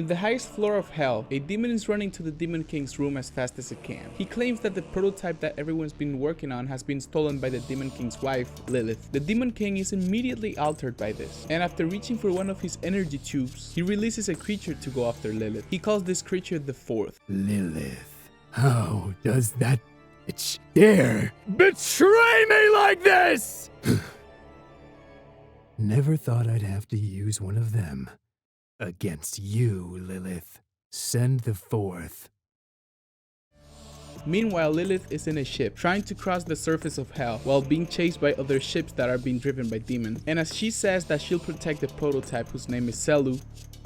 On the highest floor of hell, a demon is running to the Demon King's room as fast as it can. He claims that the prototype that everyone's been working on has been stolen by the Demon King's wife, Lilith. The Demon King is immediately altered by this, and after reaching for one of his energy tubes, he releases a creature to go after Lilith. He calls this creature the Fourth. Lilith, how does that bitch dare betray me like this? Never thought I'd have to use one of them. Against you, Lilith. Send the Fourth. Meanwhile, Lilith is in a ship, trying to cross the surface of hell, while being chased by other ships that are being driven by demons. And as she says that she'll protect the prototype whose name is XELU,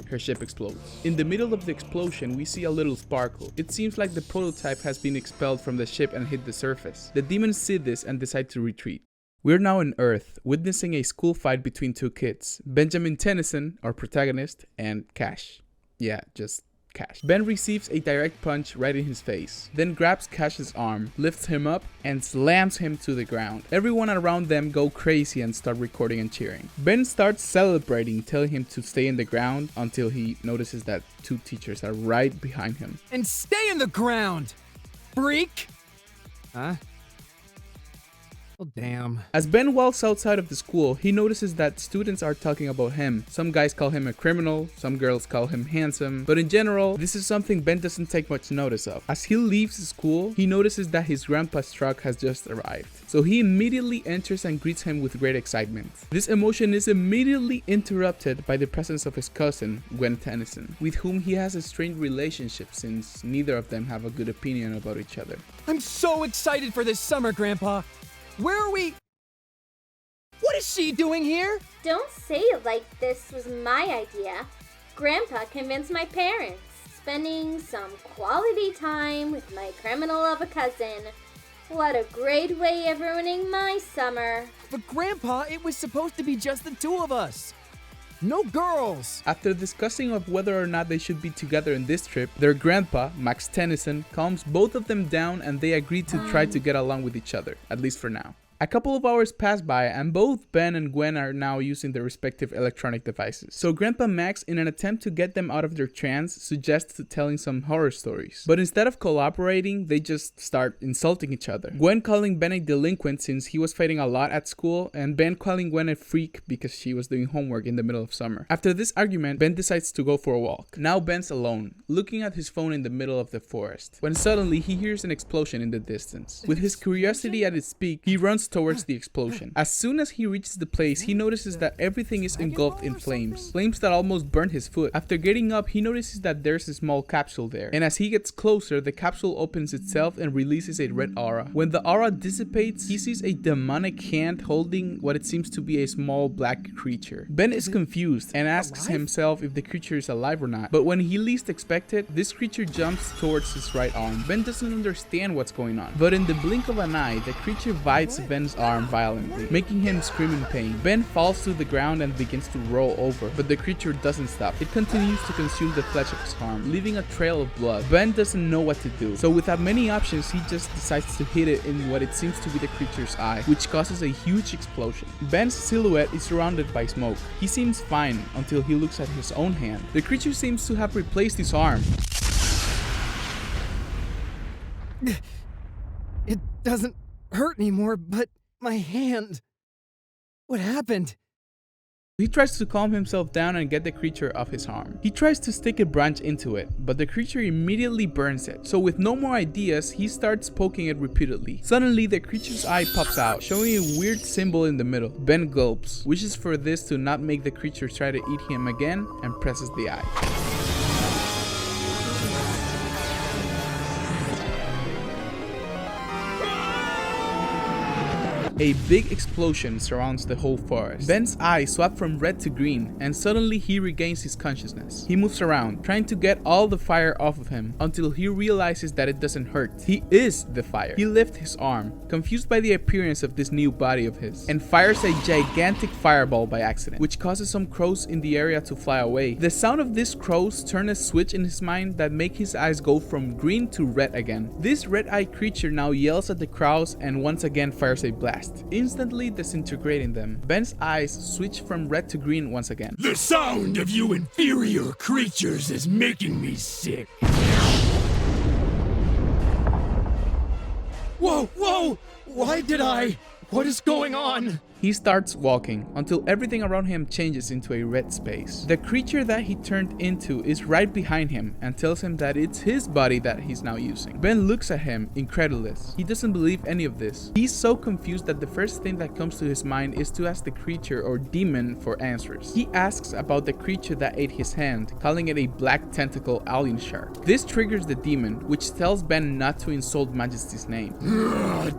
her ship explodes. In the middle of the explosion, we see a little sparkle. It seems like the prototype has been expelled from the ship and hit the surface. The demons see this and decide to retreat. We're now on Earth, witnessing a school fight between two kids, Benjamin Tennyson, our protagonist, and Cash. Yeah, just Cash. Ben receives a direct punch right in his face, then grabs Cash's arm, lifts him up, and slams him to the ground. Everyone around them go crazy and start recording and cheering. Ben starts celebrating, telling him to stay in the ground until he notices that two teachers are right behind him. And stay in the ground, freak! Huh? Well, damn. As Ben walks outside of the school, he notices that students are talking about him. Some guys call him a criminal, some girls call him handsome, but in general, this is something Ben doesn't take much notice of. As he leaves school, he notices that his grandpa's truck has just arrived. So he immediately enters and greets him with great excitement. This emotion is immediately interrupted by the presence of his cousin, Gwen Tennyson, with whom he has a strained relationship since neither of them have a good opinion about each other. I'm so excited for this summer, Grandpa. Where are we? What is she doing here? Don't say it like this was my idea. Grandpa convinced my parents. Spending some quality time with my criminal of a cousin. What a great way of ruining my summer. But Grandpa, it was supposed to be just the two of us. No girls! After discussing of whether or not they should be together in this trip, their grandpa, Max Tennyson, calms both of them down and they agree to try to get along with each other, at least for now. A couple of hours pass by and both Ben and Gwen are now using their respective electronic devices. So Grandpa Max, in an attempt to get them out of their trance, suggests telling some horror stories. But instead of collaborating, they just start insulting each other. Gwen calling Ben a delinquent since he was fighting a lot at school, and Ben calling Gwen a freak because she was doing homework in the middle of summer. After this argument, Ben decides to go for a walk. Now Ben's alone, looking at his phone in the middle of the forest, when suddenly he hears an explosion in the distance. With his curiosity at its peak, he runs towards the explosion. As soon as he reaches the place, he notices that everything is engulfed in flames. Flames that almost burn his foot. After getting up, he notices that there's a small capsule there. And as he gets closer, the capsule opens itself and releases a red aura. When the aura dissipates, he sees a demonic hand holding what it seems to be a small black creature. Ben is confused and asks himself if the creature is alive or not. But when he least expects it, this creature jumps towards his right arm. Ben doesn't understand what's going on. But in the blink of an eye, the creature bites Ben's arm violently, making him scream in pain. Ben falls to the ground and begins to roll over, but the creature doesn't stop. It continues to consume the flesh of his arm, leaving a trail of blood. Ben doesn't know what to do, so without many options, he just decides to hit it in what it seems to be the creature's eye, which causes a huge explosion. Ben's silhouette is surrounded by smoke. He seems fine until he looks at his own hand. The creature seems to have replaced his arm. It doesn't hurt anymore, but my hand. What happened? He tries to calm himself down and get the creature off his arm. He tries to stick a branch into it, but the creature immediately burns it. So with no more ideas, he starts poking it repeatedly. Suddenly, the creature's eye pops out, showing a weird symbol in the middle. Ben gulps, wishes for this to not make the creature try to eat him again, and presses the eye. A big explosion surrounds the whole forest. Ben's eyes swap from red to green, and suddenly he regains his consciousness. He moves around, trying to get all the fire off of him, until he realizes that it doesn't hurt. He is the fire. He lifts his arm, confused by the appearance of this new body of his, and fires a gigantic fireball by accident, which causes some crows in the area to fly away. The sound of these crows turn a switch in his mind that make his eyes go from green to red again. This red-eyed creature now yells at the crows and once again fires a blast. chest, instantly disintegrating them. Ben's eyes switch from red to green once again. The sound of you inferior creatures is making me sick. Whoa, whoa! Why did I? What is going on? He starts walking until everything around him changes into a red space. The creature that he turned into is right behind him and tells him that it's his body that he's now using. Ben looks at him, incredulous. He doesn't believe any of this. He's so confused that the first thing that comes to his mind is to ask the creature or demon for answers. He asks about the creature that ate his hand, calling it a black tentacle alien shark. This triggers the demon, which tells Ben not to insult Majesty's name.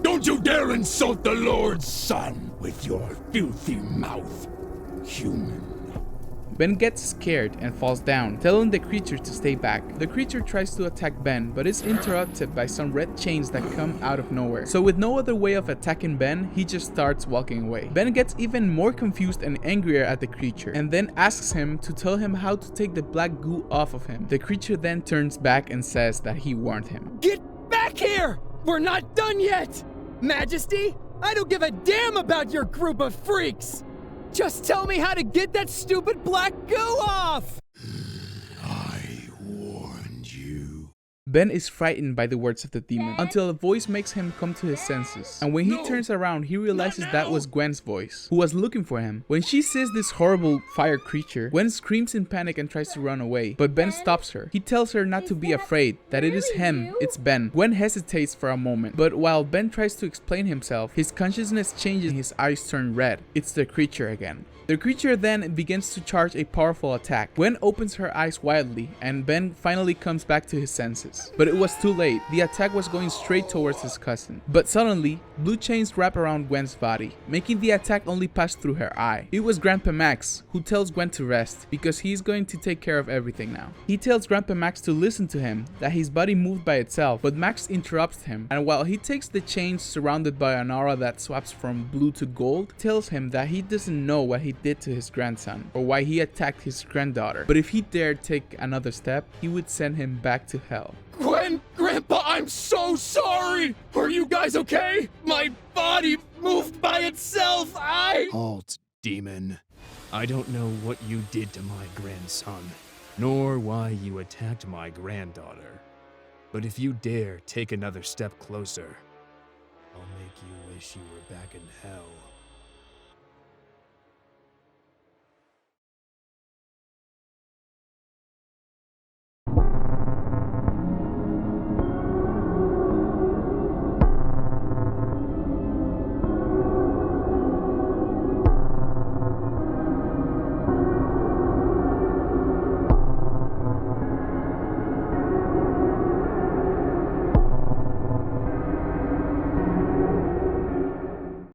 Don't you dare insult the Lord's Son with your filthy mouth, human. Ben gets scared and falls down, telling the creature to stay back. The creature tries to attack Ben, but is interrupted by some red chains that come out of nowhere. So with no other way of attacking Ben, he just starts walking away. Ben gets even more confused and angrier at the creature, and then asks him to tell him how to take the black goo off of him. The creature then turns back and says that he warned him. Get back here! We're not done yet! Majesty, I don't give a damn about your group of freaks! Just tell me how to get that stupid black goo off! I warned you. Ben is frightened by the words of the demon until a voice makes him come to his senses. And when he turns around, he realizes that was Gwen's voice, who was looking for him. When she sees this horrible fire creature, Gwen screams in panic and tries to run away, but Ben stops her. He tells her not to be afraid, that it is him, it's Ben. Gwen hesitates for a moment, but while Ben tries to explain himself, his consciousness changes and his eyes turn red. It's the creature again. The creature then begins to charge a powerful attack. Gwen opens her eyes wildly, and Ben finally comes back to his senses. But it was too late. The attack was going straight towards his cousin. But suddenly, blue chains wrap around Gwen's body, making the attack only pass through her eye. It was Grandpa Max, who tells Gwen to rest, because he's going to take care of everything now. He tells Grandpa Max to listen to him, that his body moved by itself, but Max interrupts him, and while he takes the chains surrounded by an aura that swaps from blue to gold, tells him that he doesn't know what he did to his grandson, or why he attacked his granddaughter, but if he dared take another step, he would send him back to hell. Gwen, Grandpa, I'm so sorry! Are you guys okay? My body moved by itself, Halt, demon. I don't know what you did to my grandson, nor why you attacked my granddaughter. But if you dare take another step closer, I'll make you wish you were back in hell.